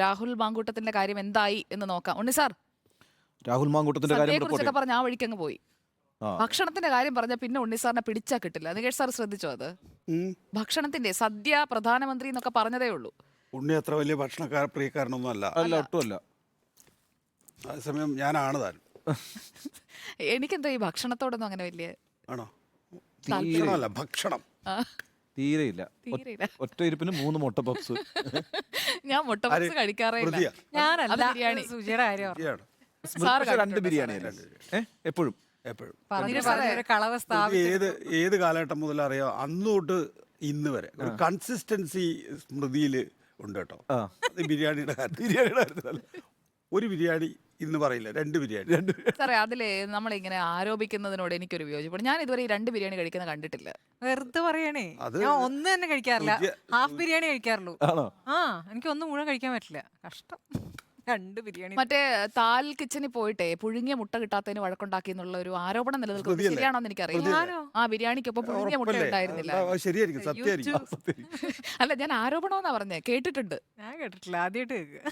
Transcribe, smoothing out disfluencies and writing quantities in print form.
രാഹുൽ മാങ്കൂട്ടത്തിന്റെ കാര്യം എന്തായി എന്ന് നോക്കാം. ഉണ്ണി സാർ, രാഹുൽ മാങ്കൂട്ടത്തിന്റെ കാര്യം റിപ്പോർട്ട് സദ്യയെക്കുറിച്ചൊക്കെ പറഞ്ഞ ആ വഴിക്കങ്ങ് പോയി. ഭക്ഷണത്തിന്റെ കാര്യം പറഞ്ഞ പിന്നെ ഉണ്ണി സാറിനെ പിടിച്ചാ കിട്ടില്ല. നികേഷ് സാർ ശ്രദ്ധിച്ചോ അത്? ഭക്ഷണത്തിന്റെ സദ്യ പ്രധാനമന്ത്രി എന്നൊക്കെ പറഞ്ഞതേ ഉള്ളൂ. ഉണ്ണി അത്ര വലിയ ഭക്ഷണക്കാര പ്രിയക്കാരനൊന്നും അല്ല. ഒട്ടുമല്ല. അതേസമയം ഞാനാണ് താൻ. എനിക്കെന്തോ ഈ ഭക്ഷണത്തോടൊന്നും അങ്ങനെ വലിയ ആണോ? ഭക്ഷണമല്ല, ഭക്ഷണം തീരെയില്ല. തീരെയില്ല. ഒറ്റ ഇരിപ്പിന് 3 മുട്ട പപ്സ്. ഞാൻ മുട്ട പപ്സ് കഴിക്കാറേ ഇല്ല. വൃതിയാ. അത് ബിരിയാണി. സുജിയുടെ കാര്യം വൃതിയാണ്. സാർ 2 ബിരിയാണി എപ്പോഴും. എപ്പോഴും ഏത് കാലഘട്ടം മുതൽ അറിയാം, അന്ന് തൊട്ട് ഇന്ന് വരെ ഒരു കൺസിസ്റ്റൻസി സ്മൃതിയിൽ ഉണ്ട് കേട്ടോ. അത് ബിരിയാണിയുടെ കാര്യത്തിൽ ഒരു ബിരിയാണി ഇന്ന് പറയില്ല, 2 ബിരിയാണി. സാറേ, അതില് നമ്മളിങ്ങനെ ആരോപിക്കുന്നതിനോട് എനിക്കൊരു വിയോജിപ്പാണ്. ഞാൻ ഇതുവരെ ഈ 2 ബിരിയാണി കഴിക്കുന്ന കണ്ടിട്ടില്ല. വെറുതെ പറയണേ. ഞാൻ ഒന്ന് തന്നെ കഴിക്കാറില്ല, ഹാഫ് ബിരിയാണി കഴിക്കാറുള്ളൂ. എനിക്ക് ഒന്ന് മുഴുവൻ കഴിക്കാൻ പറ്റില്ല, കഷ്ടം. 2 ബിരിയാണി. മറ്റേ താൽ കിച്ചണിൽ പോയിട്ടേ പുഴുങ്ങിയ മുട്ട കിട്ടാത്തതിന് വഴക്കുണ്ടാക്കി എന്നുള്ള ഒരു ആരോപണം നിലനിൽക്കുന്നത് ശരിയാണോന്ന് എനിക്കറിയാം. ആ ബിരിയാണിക്കൊപ്പം പുഴുങ്ങിയ മുട്ട ഉണ്ടായിരുന്നില്ല. ശരിയായിരിക്കും, സത്യമായിരിക്കും. അല്ല, ഞാൻ ആരോപണമെന്നാ പറഞ്ഞേ, കേട്ടിട്ടുണ്ട്. ഞാൻ കേട്ടിട്ടില്ല, ആദ്യമായിട്ട് കേൾക്കുക.